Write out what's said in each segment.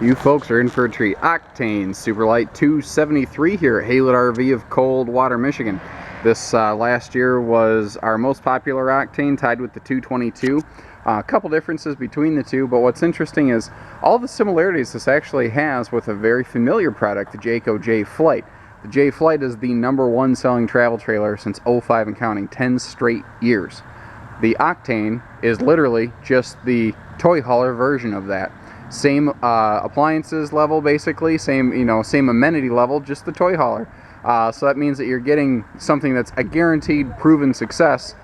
You folks are in for a treat. Octane Super Lite 273 here at Haylett RV of Coldwater, Michigan. This last year was our most popular Octane, tied with the 222. A couple differences between the two, but what's interesting is all the similarities this actually has with a very familiar product, the Jayco J-Flight. The J-Flight is the #1 selling travel trailer since '05 and counting, 10 straight years. The Octane is literally just the toy hauler version of that. Same appliances level, basically, same amenity level, just the toy hauler. So that means that you're getting something that's a guaranteed proven success,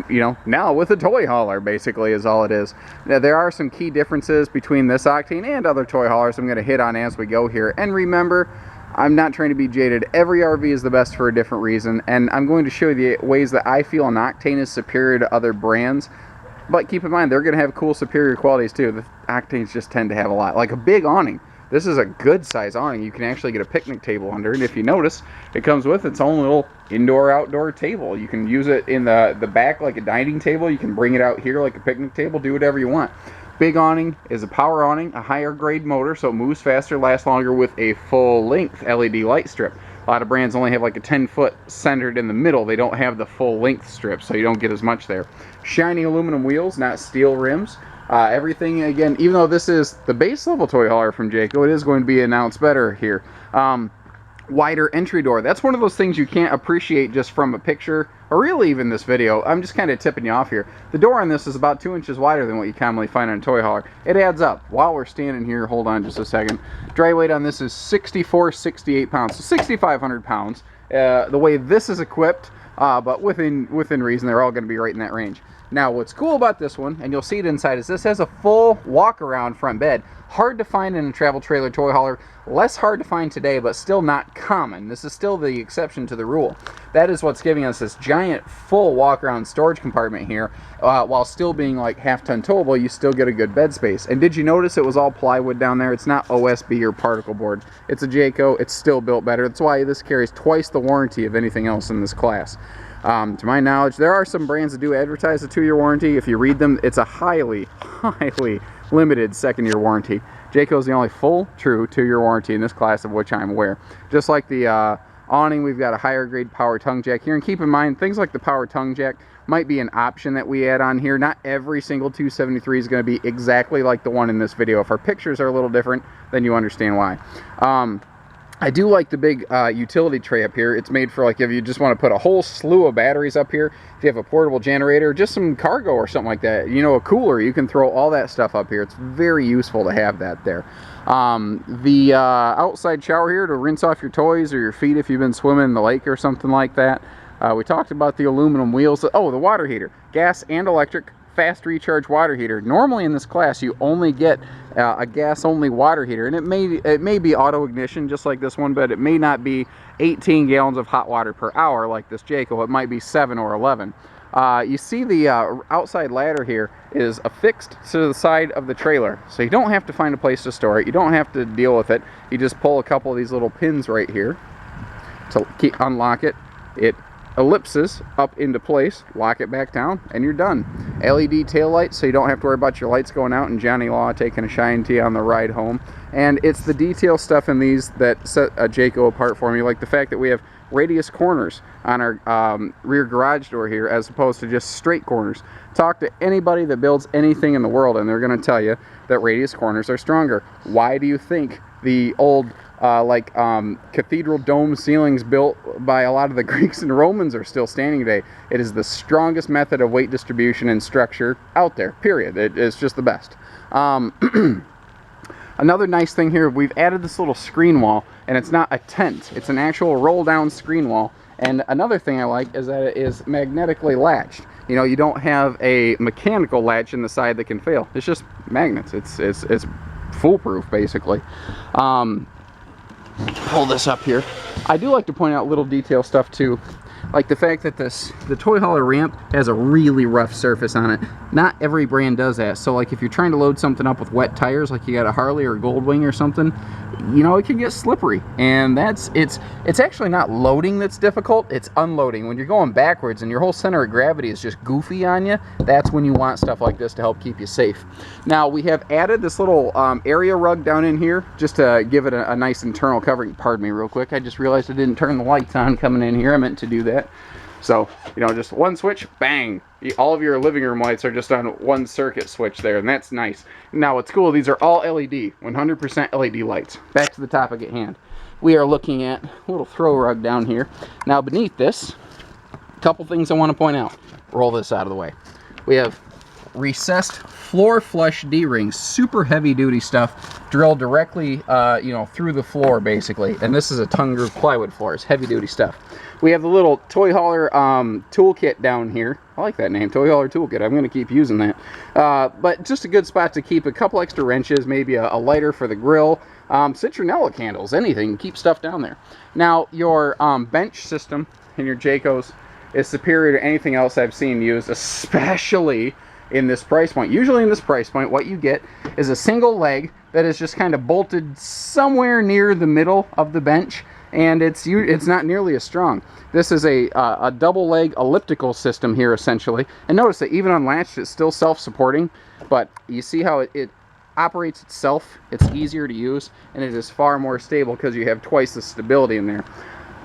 now with a toy hauler, basically, is all it is. Now, there are some key differences between this Octane and other toy haulers I'm going to hit on as we go here. And remember, I'm not trying to be jaded. Every RV is the best for a different reason, and I'm going to show you the ways that I feel an Octane is superior to other brands. But keep in mind, they're going to have cool superior qualities too. The Octanes just tend to have a lot. Like a big awning. This is a good size awning. You can actually get a picnic table under it. If you notice, it comes with its own little indoor-outdoor table. You can use it in the back like a dining table. You can bring it out here like a picnic table. Do whatever you want. Big awning is a power awning, a higher grade motor, so it moves faster, lasts longer with a full-length LED light strip. A lot of brands only have like a 10-foot centered in the middle. They don't have the full-length strip, so you don't get as much there. Shiny aluminum wheels, not steel rims. Everything, again, even though this is the base level toy hauler from Jayco, it is going to be announced better here. Wider entry door. That's one of those things you can't appreciate just from a picture, or really even this video. I'm just kind of tipping you off here. The door on this is about 2 inches wider than what you commonly find on a toy hauler. It adds up. While we're standing here, hold on just a second. Dry weight on this is 68 pounds, so 6,500 pounds. The way this is equipped, but within reason, they're all going to be right in that range. Now, what's cool about this one, and you'll see it inside, is this has a full walk-around front bed. Hard to find in a travel trailer toy hauler. Less hard to find today, but still not common. This is still the exception to the rule. That is what's giving us this giant full walk-around storage compartment here. While still being like half-ton towable, you still get a good bed space. And did you notice it was all plywood down there? It's not OSB or particle board. It's a Jayco. It's still built better. That's why this carries twice the warranty of anything else in this class. To my knowledge, there are some brands that do advertise a 2-year warranty. If you read them, it's a highly limited 2nd-year warranty. Jayco is the only full, true 2-year warranty in this class of which I'm aware. Just like the awning, we've got a higher grade power tongue jack here. And keep in mind, things like the power tongue jack might be an option that we add on here. Not every single 273 is going to be exactly like the one in this video. If our pictures are a little different, then you understand why. I do like the big utility tray up here. It's made for like if you just want to put a whole slew of batteries up here. If you have a portable generator, just some cargo or something like that, a cooler, you can throw all that stuff up here. It's very useful to have that there. The outside shower here to rinse off your toys or your feet if you've been swimming in the lake or something like that. We talked about the aluminum wheels. Oh, the water heater, gas and electric. Fast recharge water heater. Normally in this class you only get a gas only water heater, and it may be auto ignition just like this one, but it may not be 18 gallons of hot water per hour like this Jayco. It might be 7 or 11. You see the outside ladder here is affixed to the side of the trailer, so you don't have to find a place to store it. You don't have to deal with it. You just pull a couple of these little pins right here to unlock it. It ellipses up into place, lock it back down, and you're done. LED tail lights, so you don't have to worry about your lights going out and Johnny Law taking a shine to you on the ride home. And it's the detail stuff in these that set a Jayco apart for me, like the fact that we have radius corners on our rear garage door here as opposed to just straight corners. Talk to anybody that builds anything in the world and they're going to tell you that radius corners are stronger. Why do you think the old cathedral dome ceilings built by a lot of the Greeks and Romans are still standing today? It is the strongest method of weight distribution and structure out there, period. It's just the best. Another nice thing here, we've added this little screen wall, and it's not a tent. It's an actual roll-down screen wall. And another thing I like is that it is magnetically latched. You don't have a mechanical latch in the side that can fail. It's just magnets. It's foolproof, basically. Pull this up here. I do like to point out little detail stuff too. like the fact that the toy hauler ramp has a really rough surface on it. Not every brand does that. So like if you're trying to load something up with wet tires, like you got a Harley or a Goldwing or something, you know, it can get slippery. And it's actually not loading that's difficult, it's unloading. When you're going backwards and your whole center of gravity is just goofy on you, that's when you want stuff like this to help keep you safe. Now we have added this little area rug down in here just to give it a nice internal covering. Pardon me real quick, I just realized I didn't turn the lights on coming in here. I meant to do that. So, you know, just one switch, bang, all of your living room lights are just on one circuit switch there, and that's nice. Now what's cool, these are all LED, 100% LED lights. Back to the topic at hand. We are looking at a little throw rug down here. Now beneath this, a couple things I want to point out. Roll this out of the way. We have recessed floor flush D-rings, super heavy duty stuff, drilled directly you know, through the floor basically. And this is a tongue groove plywood floor. It's heavy duty stuff. We have the little toy hauler toolkit down here. I like that name, toy hauler toolkit. I'm going to keep using that. But just a good spot to keep a couple extra wrenches, maybe a lighter for the grill, citronella candles, anything. Keep stuff down there. Now your bench system in your Jaycos is superior to anything else I've seen used, especially in this price point. Usually in this price point, what you get is a single leg that is just kind of bolted somewhere near the middle of the bench, and it's not nearly as strong. This is a double leg elliptical system here essentially, and notice that even unlatched it's still self-supporting, but you see how it operates itself. It's easier to use, and it is far more stable because you have twice the stability in there.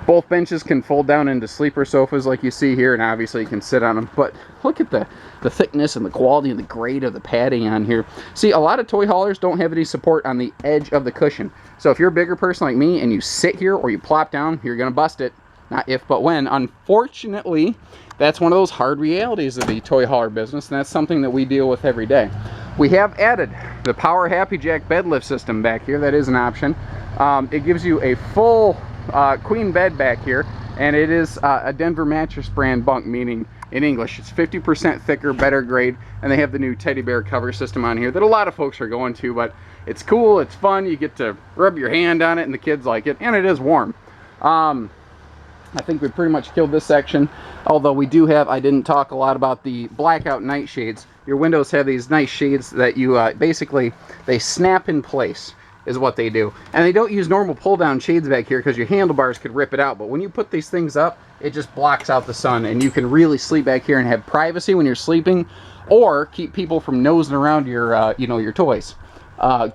Both benches can fold down into sleeper sofas like you see here, and obviously you can sit on them. But look at the thickness and the quality and the grade of the padding on here. See, a lot of toy haulers don't have any support on the edge of the cushion. So if you're a bigger person like me and you sit here or you plop down, you're going to bust it. Not if, but when. Unfortunately, that's one of those hard realities of the toy hauler business, and that's something that we deal with every day. We have added the Power Happy Jack bed lift system back here. That is an option. It gives you a full queen bed back here, and it is a Denver mattress brand bunk, meaning in English it's 50% thicker, better grade, and they have the new teddy bear cover system on here that a lot of folks are going to, but it's cool, it's fun, you get to rub your hand on it and the kids like it, and it is warm. I think we pretty much killed this section, although we do have, I didn't talk a lot about the Blackout night shades. Your windows have these nice shades that you basically, they snap in place is what they do. And they don't use normal pull down shades back here because your handlebars could rip it out, but when you put these things up, it just blocks out the sun, and you can really sleep back here and have privacy when you're sleeping, or keep people from nosing around your you know, your toys.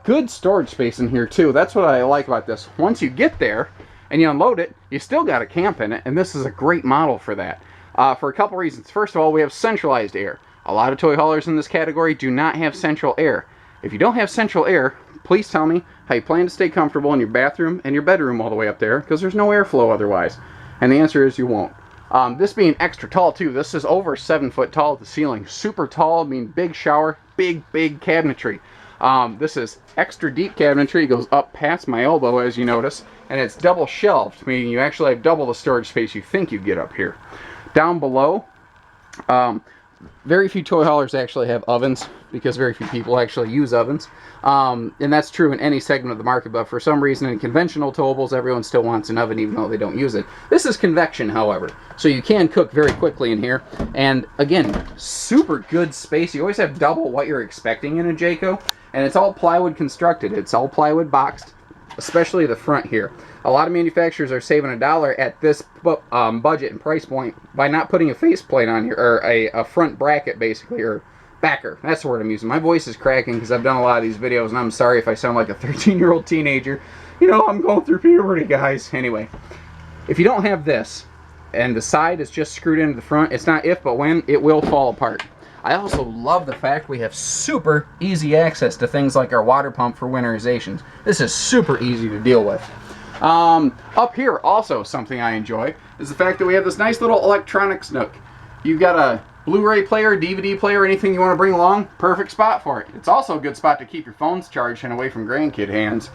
Good storage space in here too. That's what I like about this. Once you get there and you unload it, you still got a camp in it, and this is a great model for that. For a couple reasons. First of all, we have centralized air. A lot of toy haulers in this category do not have central air. If you don't have central air, please tell me how you plan to stay comfortable in your bathroom and your bedroom all the way up there, because there's no airflow otherwise. And the answer is you won't. This being extra tall too, this is over 7 foot tall at the ceiling. Super tall, I mean big shower, big cabinetry. This is extra deep cabinetry. It goes up past my elbow, as you notice, and it's double shelved, meaning you actually have double the storage space you think you get up here. Down below, very few toy haulers actually have ovens, because very few people actually use ovens. And that's true in any segment of the market, but for some reason in conventional towables, everyone still wants an oven even though they don't use it. This is convection, however, so you can cook very quickly in here. And again, super good space. You always have double what you're expecting in a Jayco, and it's all plywood constructed. It's all plywood boxed, especially the front here. A lot of manufacturers are saving $1 at this budget and price point by not putting a faceplate on here, or a front bracket basically, or backer. That's the word I'm using. My voice is cracking because I've done a lot of these videos, and I'm sorry if I sound like a 13-year-old teenager. You know, I'm going through puberty, guys. Anyway, if you don't have this, and the side is just screwed into the front, it's not if, but when, it will fall apart. I also love the fact we have super easy access to things like our water pump for winterizations. This is super easy to deal with. Up here, also something I enjoy is the fact that we have this nice little electronics nook. You've got a Blu-ray player, DVD player, anything you want to bring along, perfect spot for it. It's also a good spot to keep your phones charged and away from grandkid hands.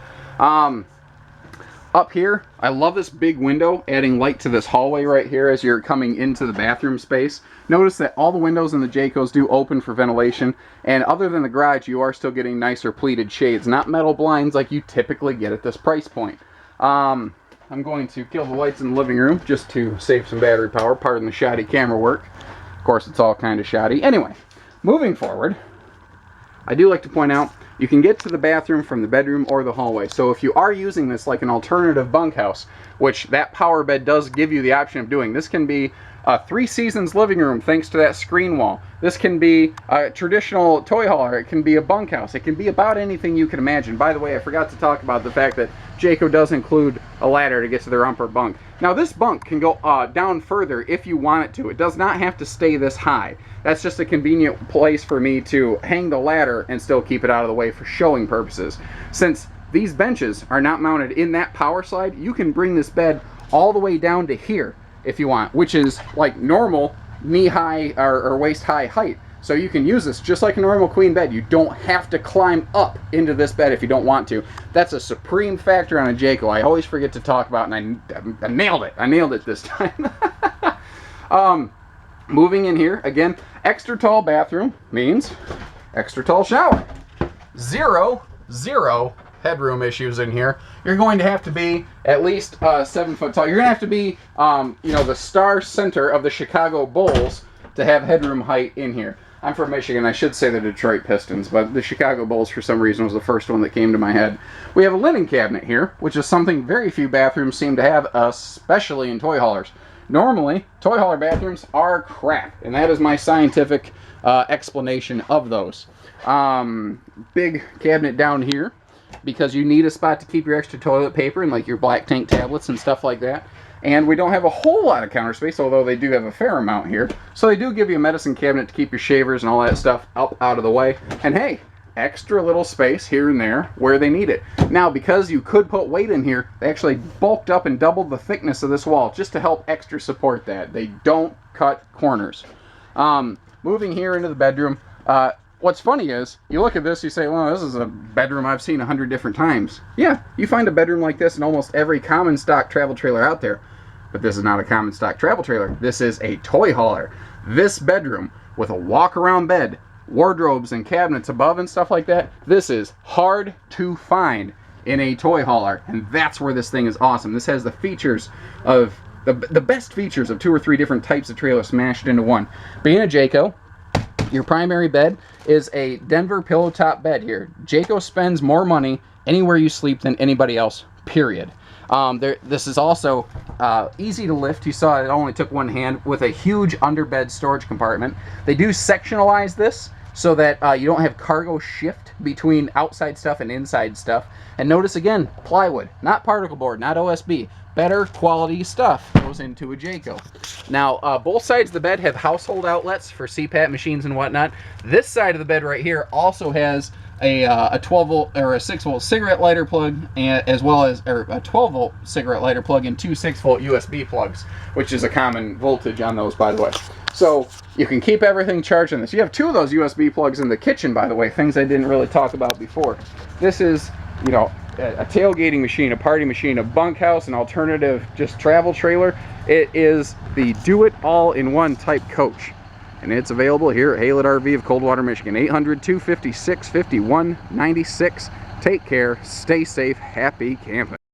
Up here, I love this big window, adding light to this hallway right here as you're coming into the bathroom space. Notice that all the windows in the Jaycos do open for ventilation, and other than the garage, you are still getting nicer pleated shades, not metal blinds like you typically get at this price point. I'm going to kill the lights in the living room just to save some battery power. Pardon the shoddy camera work. Of course, it's all kind of shoddy. Anyway, moving forward, I do like to point out you can get to the bathroom from the bedroom or the hallway. So if you are using this like an alternative bunkhouse, which that power bed does give you the option of doing, this can be a 3 Seasons living room thanks to that screen wall. This can be a traditional toy hauler. It can be a bunkhouse. It can be about anything you can imagine. By the way, I forgot to talk about the fact that Jayco does include a ladder to get to their upper bunk. Now this bunk can go down further if you want it to. It does not have to stay this high. That's just a convenient place for me to hang the ladder and still keep it out of the way for showing purposes. Since these benches are not mounted in that power slide, you can bring this bed all the way down to here if you want, which is like normal knee-high or waist-high height. So you can use this just like a normal queen bed. You don't have to climb up into this bed if you don't want to. That's a supreme factor on a Jayco. I always forget to talk about, and I nailed it. I nailed it this time. Moving in here, again, extra tall bathroom means extra tall shower. Zero headroom issues in here. You're going to have to be at least 7 foot tall. You're going to have to be, you know, the star center of the Chicago Bulls to have headroom height in here. I'm from Michigan. I should say the Detroit Pistons, but the Chicago Bulls, for some reason, was the first one that came to my head. We have a linen cabinet here, which is something very few bathrooms seem to have, especially in toy haulers. Normally, toy hauler bathrooms are crap, and that is my scientific explanation of those. Big cabinet down here, because you need a spot to keep your extra toilet paper and like your black tank tablets and stuff like that. And we don't have a whole lot of counter space, although they do have a fair amount here. So they do give you a medicine cabinet to keep your shavers and all that stuff up out of the way. And hey, extra little space here and there where they need it. Now, because you could put weight in here, they actually bulked up and doubled the thickness of this wall just to help extra support that. They don't cut corners. Moving here into the bedroom, what's funny is, you look at this, you say, well, this is a bedroom I've seen 100 different times. Yeah, you find a bedroom like this in almost every common stock travel trailer out there. But this is not a common stock travel trailer. This is a toy hauler. This bedroom, with a walk-around bed, wardrobes and cabinets above and stuff like that, this is hard to find in a toy hauler. And that's where this thing is awesome. This has the features of, the best features of 2 or 3 different types of trailers smashed into one. Being a Jayco, your primary bed is a Denver pillow top bed here. Jayco spends more money anywhere you sleep than anybody else, period. This is also easy to lift. You saw it only took one hand, with a huge underbed storage compartment. They do sectionalize this so that you don't have cargo shift between outside stuff and inside stuff. And notice again, plywood, not particle board, not OSB. Better quality stuff goes into a Jayco. Now, both sides of the bed have household outlets for CPAP machines and whatnot. This side of the bed right here also has a 12 volt or a 6 volt cigarette lighter plug, and as well as a 12 volt cigarette lighter plug and 2 6 volt USB plugs, which is a common voltage on those, by the way. So you can keep everything charged in this. You have 2 of those USB plugs in the kitchen, by the way, things I didn't really talk about before. This is, you know, a tailgating machine, a party machine, a bunkhouse, an alternative just travel trailer. It is the do-it-all-in-one type coach. And it's available here at Haylett RV of Coldwater, Michigan. 800-256-5196. Take care, stay safe, happy camping.